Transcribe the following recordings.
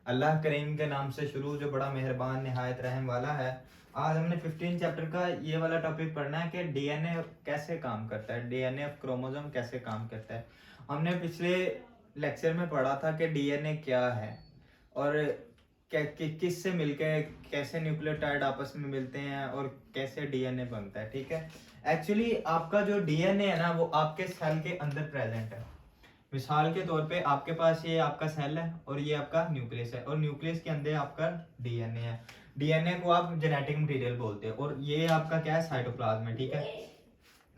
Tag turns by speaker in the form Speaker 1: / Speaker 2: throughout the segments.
Speaker 1: अल्लाह करीम के नाम से शुरू, जो बड़ा मेहरबान निहायत रहम वाला है। आज हमने 15 चैप्टर का ये वाला टॉपिक पढ़ना है कि डीएनए कैसे काम करता है, डीएनए ऑफ क्रोमोसोम कैसे काम करता है। हमने पिछले लेक्चर में पढ़ा था कि डीएनए क्या है और किस से मिलके कैसे न्यूक्लियोटाइड आपस में मिलते हैं और कैसे डीएनए बनता है। ठीक है, एक्चुअली आपका जो डीएनए है ना वो आपके सेल के अंदर प्रेजेंट है। मिसाल के तौर पे आपके पास ये आपका सेल है और ये आपका न्यूक्लियस है और न्यूक्लियस के अंदर आपका डीएनए है। डीएनए को आप जेनेटिक मटेरियल बोलते हैं और ये आपका क्या है, साइटोप्लाज्म है। ठीक है,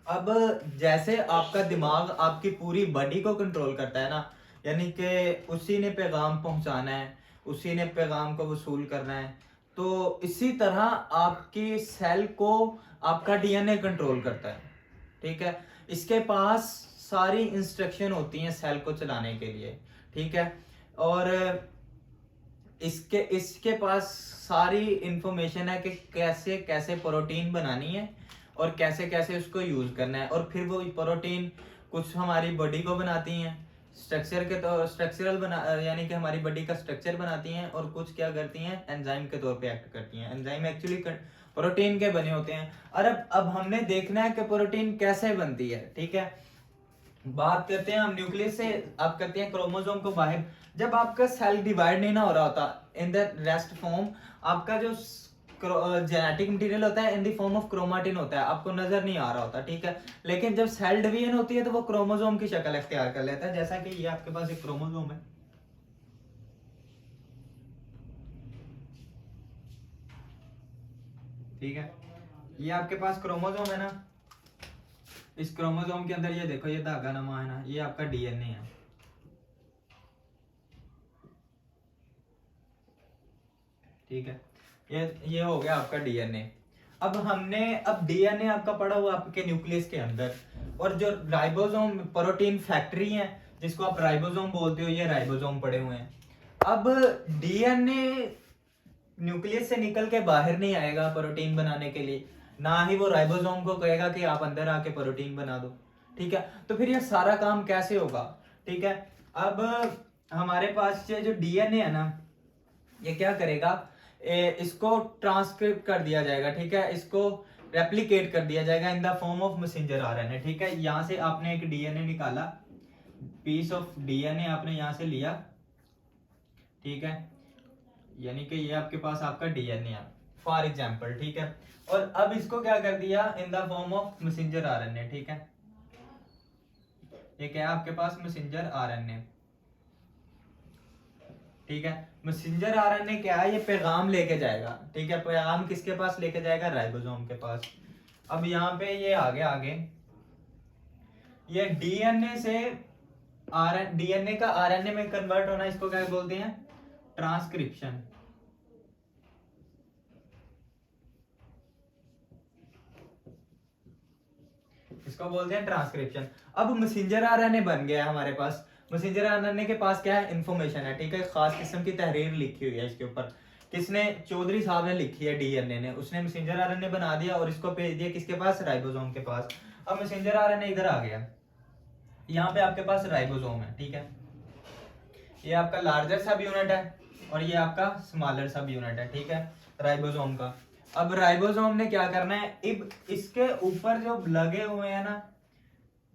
Speaker 1: अब जैसे आपका दिमाग आपकी पूरी बॉडी को कंट्रोल करता है ना, यानी कि उसी ने पैगाम पहुंचाना है, उसी ने पैगाम को वसूल करना है, तो इसी तरह आपकी सेल को आपका डीएनए कंट्रोल करता है। ठीक है, इसके पास सारी इंस्ट्रक्शन होती हैं सेल को चलाने के लिए। ठीक है, और इसके इसके पास सारी इंफॉर्मेशन है कि कैसे कैसे प्रोटीन बनानी है और कैसे कैसे उसको यूज करना है, और फिर वो प्रोटीन कुछ हमारी बॉडी को बनाती हैं, स्ट्रक्चर के तो स्ट्रक्चरल बना यानी कि हमारी बॉडी का स्ट्रक्चर बनाती हैं, और कुछ क्या करती हैं, एंजाइम के तौर पे एक्ट करती हैं। एंजाइम एक्चुअली प्रोटीन के बने होते हैं। और अब हमने देखना है कि प्रोटीन कैसे बनती है। ठीक है, बात करते हैं हम न्यूक्लियस से, आप करते हैं क्रोमोसोम को बाहर। जब आपका सेल डिवाइड नहीं ना हो रहा होता इन द रेस्ट फॉर्म, आपका जो जेनेटिक मटेरियल होता है in the form of chromatin होता है, आपको नजर नहीं आ रहा होता। ठीक है, लेकिन जब सेल डिवीजन होती है तो वो क्रोमोसोम की शक्ल अख्तियार कर लेता है। जैसा कि ये आपके पास एक क्रोमोसोम है, ठीक है, ये आपके पास क्रोमोसोम है ना। इस क्रोमोसोम के अंदर ये देखो, ये धागा नमा है ना, ये आपका डीएनए है। ठीक है, ये हो गया आपका डीएनए। अब डीएनए आपका पड़ा हुआ आपके न्यूक्लियस के अंदर, और जो राइबोसोम प्रोटीन फैक्ट्री है जिसको आप राइबोसोम बोलते हो, ये राइबोसोम पड़े हुए हैं। अब डीएनए न्यूक्लियस से निकल के बाहर नहीं आएगा प्रोटीन बनाने के लिए, ना ही वो राइबोसोम को कहेगा कि आप अंदर आके प्रोटीन बना दो। ठीक है, तो फिर ये सारा काम कैसे होगा। ठीक है, अब हमारे पास ये जो डीएनए है ना, ये क्या करेगा, इसको ट्रांसक्रिप्ट कर दिया जाएगा। ठीक है, इसको रेप्लिकेट कर दिया जाएगा in the form of messenger RNA. ठीक है, यहां से आपने एक डीएनए निकाला, पीस ऑफ डीएनए आपने यहां से लिया। ठीक है, यानी कि ये आपके पास आपका डीएनए है फॉर एग्जांपल। ठीक है, और अब इसको क्या कर दिया in the form of messenger RNA. ठीक है, ये क्या है आपके पास, मैसेंजर आरएनए। ठीक है, मैसेंजर आरएनए क्या है, ये पैगाम लेके जाएगा। ठीक है, पैगाम किसके पास लेके जाएगा, राइबोसोम के पास। अब यहाँ पे ये आगे ये डीएनए से डीएनए का आरएनए में कन्वर्ट होना, इसको क्या बोलते हैं, ट्रांसक्रिप्शन। इसको बोलते हैं ट्रांसक्रिप्शन। अब मैसेंजर आरएनए बन गया हमारे पास। मैसेंजर आरएनए के पास क्या है, इंफॉर्मेशन है। ठीक है, खास किस्म की तहरीर लिखी हुई है इसके ऊपर, किसने, चौधरी साहब ने लिखी है डीएनए ने। उसने मैसेंजर आरएनए बना दिया और इसको भेज दिया किसके पास, राइबोसोम के पास। अब मैसेंजर आरएनए इधर आ गया, यहाँ पे आपके पास राइबोसोम है। ठीक है, ये आपका लार्जर सब यूनिट है और ये आपका स्मॉलर सब यूनिट है। ठीक है, राइबोसोम का। अब राइबोसोम ने क्या करना है, अब इसके ऊपर जो लगे हुए हैं ना,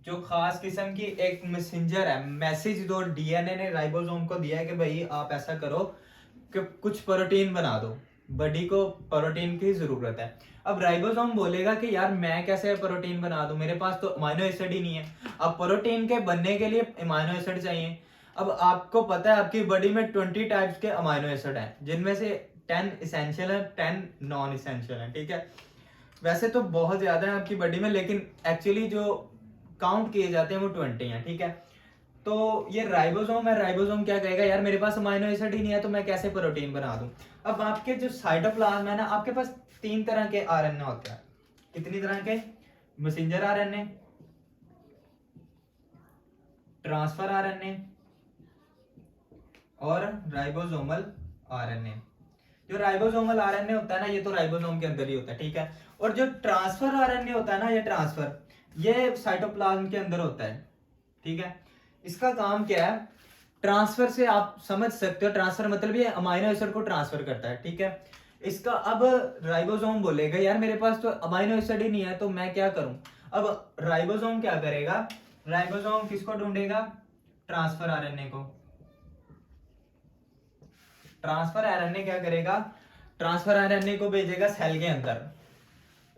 Speaker 1: जो खास किस्म की एक मैसेंजर है, मैसेज दो डीएनए ने राइबोसोम को दिया है कि भाई आप ऐसा करो कि कुछ प्रोटीन बना दो, बॉडी को प्रोटीन की जरूरत है। अब राइबोसोम बोलेगा कि यार मैं कैसे प्रोटीन बना दूं, मेरे पास तो अमाइनो एसिड ही नहीं है। अब प्रोटीन के बनने के लिए अमाइनो एसिड चाहिए। अब आपको पता है आपकी बॉडी में 20 टाइप्स के अमाइनो एसिड हैं, जिनमें से 10 इसेंशियल है, 10 नॉन इसेंशियल है। ठीक है, वैसे तो बहुत ज्यादा है आपकी बॉडी में, लेकिन एक्चुअली जो काउंट किए जाते हैं वो 20 हैं। ठीक है, तो ये राइबोसोम है, राइबोसोम क्या कहेगा, यार मेरे पास अमाइनो एसिड ही नहीं है तो मैं कैसे प्रोटीन बना दूं। अब आपके जो साइटोप्लाज्म है ना, आपके पास 3 तरह के आरएनए होते हैं। कितनी तरह के, मैसेंजर आरएनए, ट्रांसफर आरएनए और राइबोसोमल आरएनए। जो राइबोसोमल आरएनए होता है ना, ये तो राइबोसोम के अंदर ही होता है। ठीक है, और जो ट्रांसफर आरएनए होता है ना, ये साइटोप्लाज्म के अंदर होता है। ठीक है, इसका काम क्या है, ट्रांसफर से आप समझ सकते हो, ट्रांसफर मतलब ये अमाइनो एसिड को ट्रांसफर करता है, ठीक है। इसका अब राइबोसोम बोलेगा यार मेरे पास तो अमाइनो एसिड ही नहीं है, तो मैं क्या करूं। अब राइबोसोम क्या करेगा, राइबोसोम किसको ढूंढेगा, ट्रांसफर आरएनए को। ट्रांसफर आरएनए क्या करेगा, ट्रांसफर आरएनए को भेजेगा सेल के अंदर,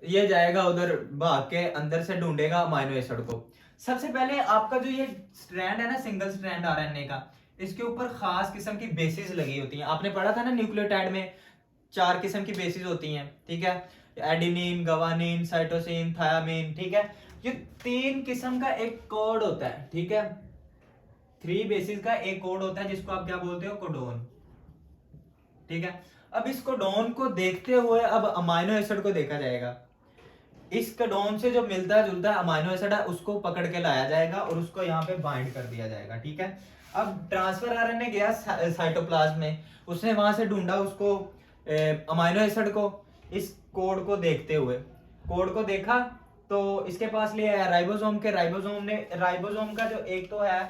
Speaker 1: ये जाएगा उधर भाग के अंदर से ढूंढेगा अमाइनो एसिड को। सबसे पहले आपका जो ये स्ट्रैंड है ना, सिंगल स्ट्रैंड आरएनए का, इसके ऊपर खास किस्म की बेसिस लगी होती हैं। आपने पढ़ा था ना न्यूक्लियोटाइड में 4 किस्म की बेसिस होती हैं, ठीक है, एडेनिन, गवानिन, साइटोसिन, थायामीन, ठीक है। ये 3 किस्म का एक कोड होता है, ठीक है, 3 बेसिस का एक कोड होता है जिसको आप क्या बोलते हो, कोडोन, ठीक है। अब इस कोडोन को देखते हुए अब अमाइनो एसिड को देखा जाएगा। इस कोडोन से जो मिलता जुलता अमाइनो एसिड है उसको पकड़ के लाया जाएगा और उसको यहाँ पे बाइंड कर दिया जाएगा, ठीक है। अब ट्रांसफर आरएनए गया साइटोप्लाज्म में, उसने वहां से ढूंढा उसको अमाइनो एसिड को, इस कोड को देखते हुए, कोड को देखा तो इसके पास ले आया राइबोसोम के, राइबोसोम ने, राइबोसोम का जो एक तो है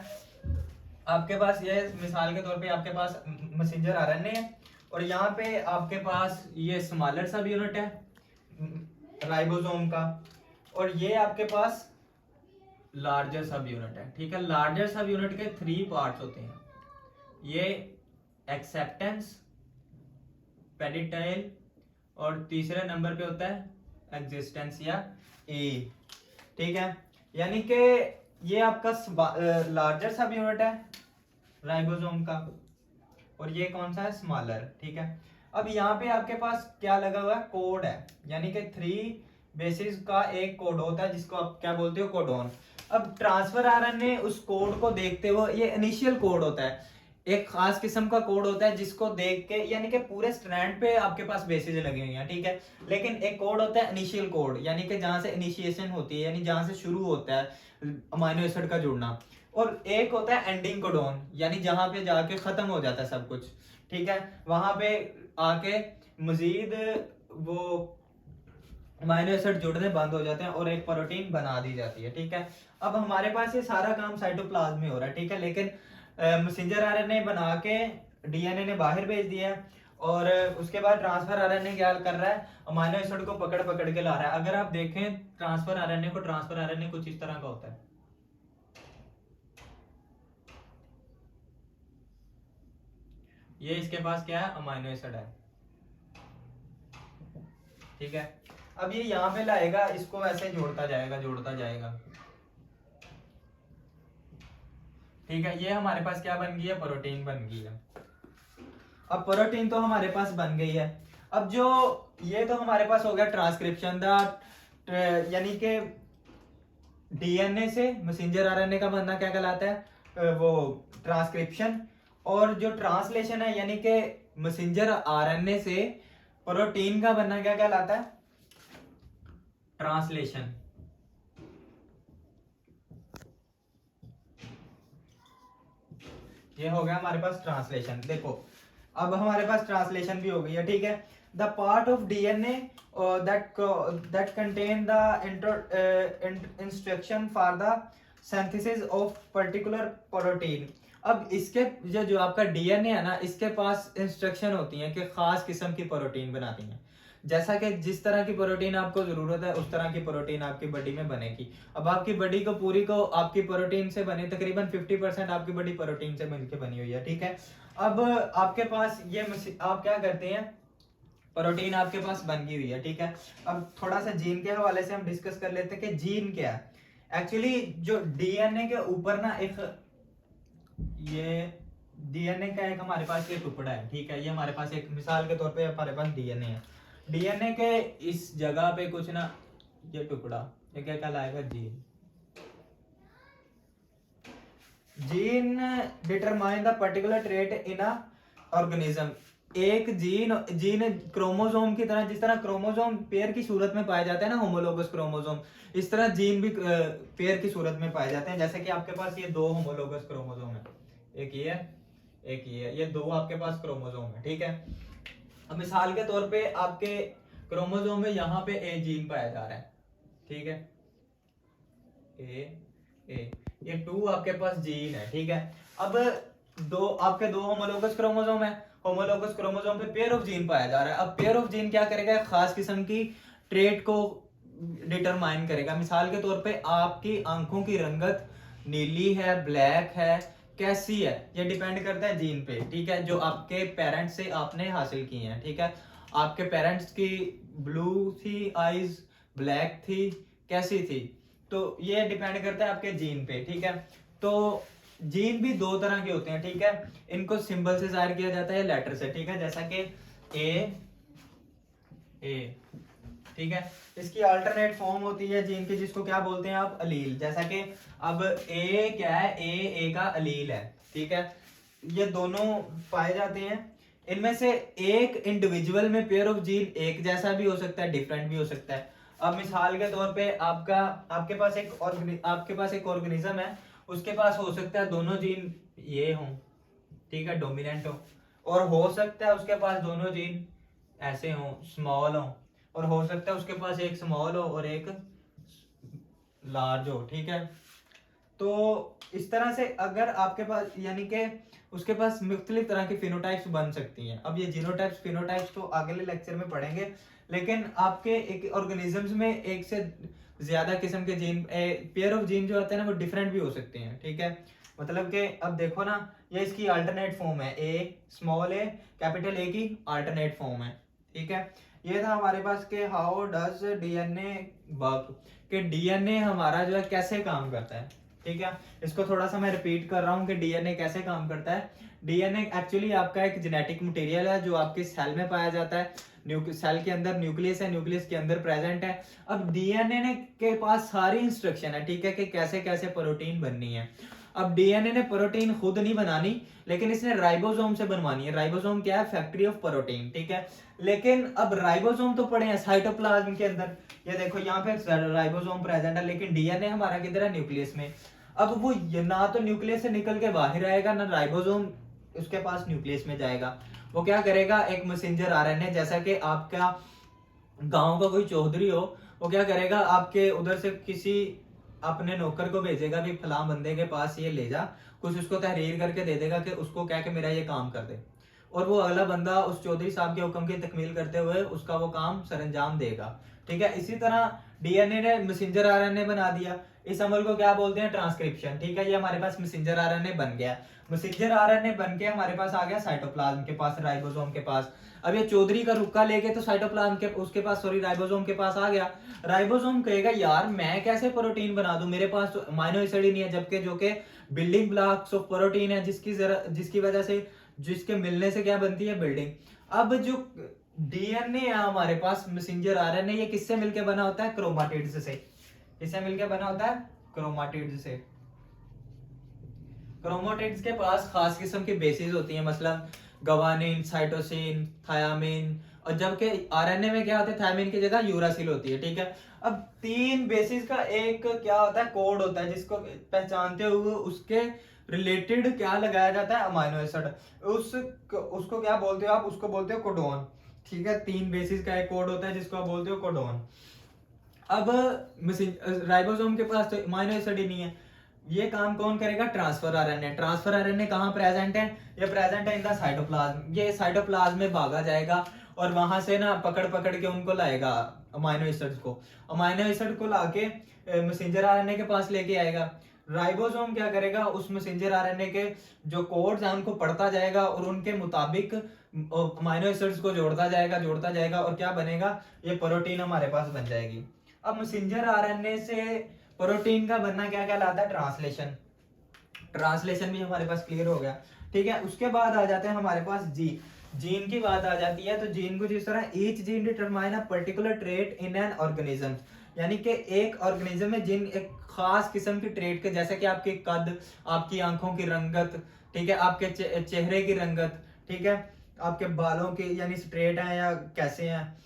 Speaker 1: आपके पास, ये मिसाल के तौर पे आपके पास मैसेंजर आरएनए है, और यहाँ पे आपके पास ये स्मॉलर सब यूनिट है राइबोसोम का, और ये आपके पास लार्जर सब यूनिट है, ठीक है। लार्जर सब यूनिट के 3 पार्ट्स होते हैं, ये एक्सेप्टेंस, पेडिटेल, और तीसरे नंबर पे होता है एग्जिस्टेंस या ए, ठीक है। यानी कि ये आपका लार्जर सब यूनिट है राइबोसोम का, और ये कौन सा है, स्मॉलर, ठीक है। अब यहाँ पे आपके पास क्या लगा हुआ है, कोड है, यानी कि 3 बेसिस का एक कोड होता है जिसको आप क्या बोलते हो, कोडोन। अब ट्रांसफर आरएनए उस कोड को देखते हुए, ये इनिशियल कोड होता है, एक खास किस्म का कोड होता है जिसको देख के, यानी कि पूरे स्ट्रैंड पे आपके पास बेसिस लगी हुई हैं, ठीक है, लेकिन एक कोड होता है इनिशियल कोड, यानी कि जहां से इनिशिएशन होती है, यानी जहां से शुरू होता है अमाइनो एसिड का जुड़ना, और एक होता है एंडिंग कोडोन, यानी जहां पे जाके खत्म हो जाता है सब कुछ, ठीक है, वहां पे आके मजीद वो अमाइनो एसिड जुड़ने बंद हो जाते हैं और एक प्रोटीन बना दी जाती है, ठीक है। अब हमारे पास ये सारा काम साइटोप्लाज्म में हो रहा है, ठीक है, लेकिन मैसेंजर आरएनए बना के डीएनए ने बाहर भेज दिया है, और उसके बाद ट्रांसफर आरएनए क्या कर रहा है, अमाइनो एसिड को पकड़ पकड़ के ला रहा है। अगर आप देखें ट्रांसफर आरएनए को, ट्रांसफर आरएनए कुछ इस तरह का होता है, ये इसके पास क्या है, अमाइनो एसिड है, ठीक है। अब ये यहाँ पे लाएगा, इसको ऐसे जोड़ता जाएगा, जोड़ता जाएगा, ठीक है। ये हमारे पास क्या बन गई है, प्रोटीन बन गई है। अब प्रोटीन तो हमारे पास बन गई है। अब जो ये तो हमारे पास हो गया ट्रांसक्रिप्शन यानी कि डीएनए से मैसेंजर आरएनए का बनना क्या कहलाता है, वो ट्रांसक्रिप्शन, और जो ट्रांसलेशन है यानी कि मैसेंजर आरएनए से प्रोटीन का बनना क्या कहलाता है, ट्रांसलेशन। ये हो गया हमारे पास ट्रांसलेशन। देखो अब हमारे पास ट्रांसलेशन भी हो गई है, ठीक है। The part of DNA that contain the instruction for the synthesis of particular protein। अब इसके जो आपका डीएनए है ना, इसके पास इंस्ट्रक्शन होती हैं कि खास किस्म की प्रोटीन बनाती हैं, जैसा कि जिस तरह की प्रोटीन आपको जरूरत है उस तरह की प्रोटीन आपकी बॉडी में बनेगी। अब आपकी बॉडी को पूरी को आपकी प्रोटीन से बने, तकरीबन 50% आपकी बॉडी प्रोटीन से मिलकर बनी हुई है, ठीक है। अब आपके पास ये आप क्या करते हैं, प्रोटीन आपके पास बन गई हुई है, ठीक है। अब थोड़ा सा जीन के हवाले से हम डिस्कस कर लेते हैं कि जीन क्या है। एक्चुअली जो डीएनए के ऊपर ना एक ये डीएनए का एक हमारे पास ये टुकड़ा है, ठीक है। ये हमारे पास एक मिसाल के तौर पे हमारे पास डीएनए है, डीएनए के इस जगह पे कुछ ना ये टुकड़ा, ये क्या कहलाएगा, gene. Gene determine the particular trait in a organism. एक जीन क्रोमोसोम की तरह, जिस तरह क्रोमोसोम पेयर की सूरत में पाए जाते हैं ना, होमोलोगस क्रोमोसोम, इस तरह जीन भी पेयर की सूरत में पाए जाते हैं। जैसे कि आपके पास ये 2 होमोलोगस क्रोमोसोम है, एक ये है, एक ये 2 आपके पास क्रोमोसोम है, ठीक है। अब मिसाल के तौर पे आपके क्रोमोसोम में यहाँ पे ए जीन पाया जा रहा है, ठीक है, ए ये 2 आपके पास जीन है, ठीक है। अब दो आपके दो होमोलोगस क्रोमोसोम है, होमोलोगस क्रोमोसोम पे पेयर ऑफ जीन पाया जा रहा है। अब पेयर ऑफ जीन क्या करेगा, एक खास किस्म की ट्रेट को डिटरमाइन करेगा। मिसाल के तौर पे आपकी आंखों की रंगत नीली है, ब्लैक है, कैसी है, ये डिपेंड करता है जीन पे, ठीक है, जो आपके पेरेंट्स से आपने हासिल की हैं, ठीक है। आपके पेरेंट्स की ब्लू थी आईज, ब्लैक थी, कैसी थी, तो ये डिपेंड करता है आपके जीन पे, ठीक है। तो जीन भी दो तरह के होते हैं, ठीक है। इनको सिंबल से जाहिर किया जाता है, लेटर से, ठीक है, जैसा कि ए, ठीक है। इसकी अल्टरनेट फॉर्म होती है जीन की, जिसको क्या बोलते हैं आप, अलील। जैसा कि अब ए क्या है, ए का अलील है, ठीक है। ये दोनों पाए जाते हैं। इनमें से एक इंडिविजुअल में पेयर ऑफ जीन एक जैसा भी हो सकता है, डिफरेंट भी हो सकता है। अब मिसाल के तौर पे आपके पास एक ऑर्गेनिज्म है, उसके पास हो सकता है दोनों जीन ये हों, ठीक है, डोमिनेंट हो, और हो सकता है उसके पास दोनों जीन ऐसे हों, स्मॉल हो, और हो सकता है उसके पास एक स्मॉल हो और एक लार्ज हो, ठीक है। तो इस तरह से अगर आपके पास यानी कि उसके पास मुख्तलिफ तरह की फिनोटाइप्स बन सकती हैं। अब ये जीनोटाइप्स फिनोटाइप्स तो अगले लेक्चर में पढ़ेंगे, लेकिन आपके एक ऑर्गेनिजम्स में एक से ज्यादा किस्म के जीन, पेयर ऑफ जीन जो होते हैं ना, वो डिफरेंट भी हो सकते हैं, ठीक है। मतलब कि अब देखो ना, ये इसकी अल्टरनेट फॉर्म है, ए स्मॉल ए कैपिटल ए की अल्टरनेट फॉर्म है, ठीक है। ये था हमारे पास के हाउ डज डीएनए वर्क, कि डीएनए हमारा जो है कैसे काम करता है, ठीक है। इसको थोड़ा सा मैं रिपीट कर रहा हूँ कि डीएनए कैसे काम करता है। डीएनए एक्चुअली आपका एक जेनेटिक मटेरियल है जो आपके सेल में पाया जाता है। सेल के अंदर न्यूक्लियस है, न्यूक्लियस के अंदर प्रेजेंट है। अब डीएनए के पास सारी इंस्ट्रक्शन है, ठीक है, कि कैसे कैसे प्रोटीन बननी है। अब डीएनए ने प्रोटीन खुद नहीं बनानी, लेकिन इसने राइबोसोम से बनवानी है। राइबोसोम क्या है, फैक्ट्री ऑफ प्रोटीन, ठीक है। लेकिन अब राइबोसोम तो पड़े हैं साइटोप्लाज्म के अंदर, ये देखो यहाँ पे राइबोसोम प्रेजेंट है, लेकिन डीएनए हमारा किधर है, न्यूक्लियस में। अब वो ना तो न्यूक्लियस से निकल के बाहर आएगा, ना राइबोसोम उसके पास न्यूक्लियस में जाएगा। वो क्या करेगा, एक मैसेंजर आरएनए, जैसा कि आपका गांव का कोई चौधरी हो, वो क्या करेगा, आपके उधर से किसी अपने नौकर को भेजेगा भी फलां बंदे के पास ये ले जा, कुछ उसको तहरीर करके दे देगा कि उसको कह के मेरा ये काम कर दे, और वो अगला बंदा उस चौधरी साहब के हुक्म की तकमील करते हुए उसका वो काम सरंजाम देगा, ठीक है। इसी तरह डीएनए ने मैसेंजर आरएनए बना दिया। इस अमल को क्या बोलते हैं, ट्रांसक्रिप्शन, ठीक है। ये हमारे पास मैसेंजर आरएनए बन गया। मैसेंजर आरएनए बन के हमारे पास आ गया साइटोप्लाज्म के पास, राइबोसोम के पास। अब ये चौधरी का रुक्का लेके तो साइटोप्लाज्म के उसके पास राइबोसोम के पास आ गया। राइबोसोम कहेगा यार मैं कैसे प्रोटीन बना दूं, मेरे पास तो अमीनो एसिड ही नहीं है, जबकि जो कि बिल्डिंग ब्लॉक्स ऑफ प्रोटीन है, जिसकी वजह से, जिसके मिलने से क्या बनती है, बिल्डिंग। अब जो डीएनए है हमारे पास, मैसेंजर आरएनए, ये किससे मिलके बना होता है, क्रोमाटिड्स से। किससे मिलके बना होता है, क्रोमाटिड्स से। क्रोमाटिड्स के पास खास किस्म की बेसिस होती है, मसलन गवानिन, साइटोसिन, थायामिन, और जबकि आरएनए में क्या होता है, थायमिन की जगह यूरासिल होती है, ठीक है। अब तीन बेसिस का एक क्या होता है, कोड होता है, जिसको पहचानते हुए उसके रिलेटेड क्या लगाया जाता है, अमीनो एसिड। उसको क्या बोलते हो आप, उसको बोलते हो कोडोन, ठीक है। तीन बेसिस का एक कोड होता है जिसको आप बोलते हो कोडोन। अब राइबोसोम के पास तो अमीनो एसिड ही नहीं है, ये काम कौन करेगा, ट्रांसफर आरएनए। ट्रांसफर आरएनए कहाँ प्रेजेंट है, ये प्रेजेंट है इन द साइटोप्लाज्म। ये साइटोप्लाज्म में भागा जाएगा और वहां से ना पकड़ पकड़ के उनको लाएगा, अमीनो एसिड्स को। अमीनो एसिड को लाके मैसेंजर आरएनए के पास लेके आएगा। राइबोसोम क्या करेगा, उस मैसेंजर आरएनए के जो कोड्स हैं उनको पढ़ता जाएगा और उनके मुताबिक अमीनो एसिड्स को जोड़ता जाएगा और क्या बनेगा, ये प्रोटीन हमारे पास बन जाएगी। अब मैसेंजर आरएनए से प्रोटीन का बनना क्या कहलाता है, ट्रांसलेशन। ट्रांसलेशन भी हमारे पास क्लियर हो गया, ठीक है। उसके बाद आ जाते हैं हमारे पास जीन की बात आ जाती है। तो जीन को जिस तरह each gene determine a particular trait in an organism, यानी कि एक ऑर्गेनिज्म में जीन एक खास किस्म की ट्रेट के, जैसे कि आपके कद, आपकी आंखों की रंगत, ठीक है, आपके चेहरे की रंगत, ठीक है, आपके बालों की यानी स्ट्रेट है या कैसे हैं।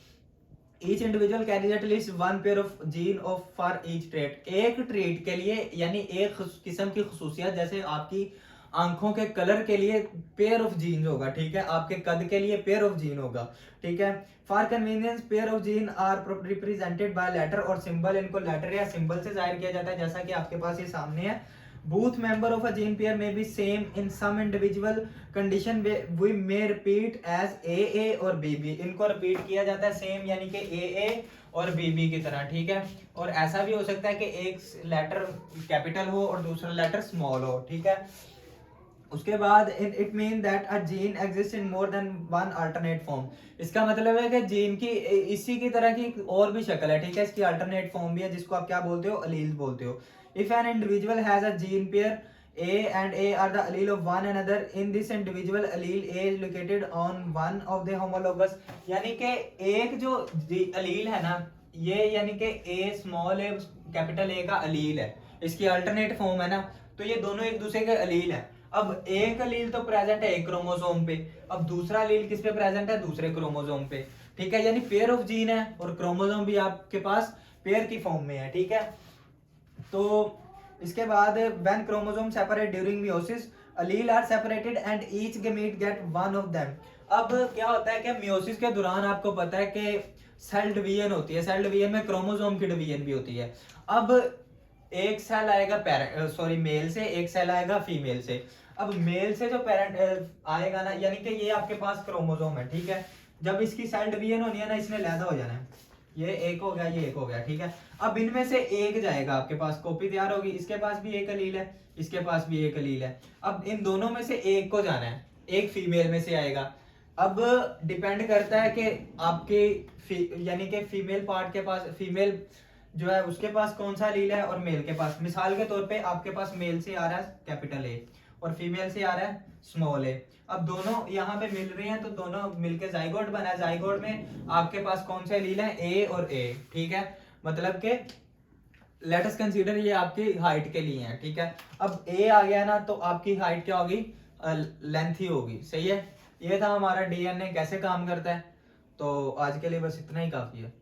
Speaker 1: Each individual carries at least one pair of gene of for each trait. एक ट्रेट के लिए यानी एक किस्म की खुसूसियत, जैसे आपकी आंखों के कलर के लिए पेयर ऑफ जीन होगा, ठीक है, आपके कद के लिए पेयर ऑफ जीन होगा, ठीक है। For convenience pair of gene are represented by letter और सिंबल। इनको लेटर या सिंबल से जाहिर किया जाता है, जैसा कि आपके पास ये सामने है। both member of a gene pair may be same in some individual condition we may repeat as AA और BB, इनको रिपीट किया जाता है सेम यानी कि AA और BB की तरह, ठीक है। और ऐसा भी हो सकता है कि एक लेटर कैपिटल हो और दूसरा लेटर स्मॉल हो, ठीक है। उसके बाद it mean that a gene exist in more than one alternate form, इसका मतलब है कि जीन की इसी की तरह की और भी शक्ल है, ठीक है। इसकी अल्टरनेट फॉर्म भी है जिसको आप क्या बोलते हो, अलील बोलते हो। If an individual has a gene pair A and A are the allele of one another. In this individual allele A is located on one of the homologous, यानी कि एक जो allele है ना, ये यानी कि A small A capital A का allele है, इसकी अल्टरनेट फॉर्म है ना, तो ये दोनों एक दूसरे के allele है। अब एक अलील तो प्रेजेंट है एक क्रोमोसोम पे, अब दूसरा अलील किस पे प्रेजेंट है, दूसरे क्रोमोसोम पे, ठीक है। यानी पेयर ऑफ जीन है और क्रोमोसोम भी आपके पास पेयर की फॉर्म में है, ठीक है। तो इसके बाद when chromosome separate during meiosis allele are separated and each gamete get one of them. अब क्या होता है कि मियोसिस के दौरान आपको पता है कि सेल डिवीजन होती है, सेल डिवीजन में क्रोमोसोम की डिवीजन भी होती है। अब एक सेल आएगा मेल से, एक सेल आएगा फीमेल से। अब मेल से जो पेरेंट आएगा ना, यानी कि ये आपके पास क्रोमोसोम है, ठीक है। जब इसकी सेल डिवीजन होनी है ना, इसने लैदा हो जाना है, ये एक हो गया, ये एक हो गया, ठीक है। अब इनमें से एक जाएगा, आपके पास कॉपी तैयार होगी, इसके पास भी एक अलील है, इसके पास भी एक अलील है। अब इन दोनों में से एक को जाना है, एक फीमेल में से आएगा। अब डिपेंड करता है कि आपके यानी कि फीमेल पार्ट के पास, फीमेल जो है उसके पास कौन सा अलील है और मेल के पास। मिसाल के तौर पे आपके पास मेल से आ रहा है कैपिटल ए और फीमेल से आ रहा है स्मॉल ए। अब दोनों यहाँ पे मिल रहे हैं तो दोनों मिलके जाइगोट बना है। जाइगोट में आपके पास कौन से अलील है, ए और ए, ठीक है। मतलब के लेट अस कंसीडर ये आपकी हाइट के लिए है, ठीक है। अब ए आ गया ना, तो आपकी हाइट क्या होगी, लेंथ ही होगी, सही है। ये था हमारा डीएनए कैसे काम करता है। तो आज के लिए बस इतना ही काफी है।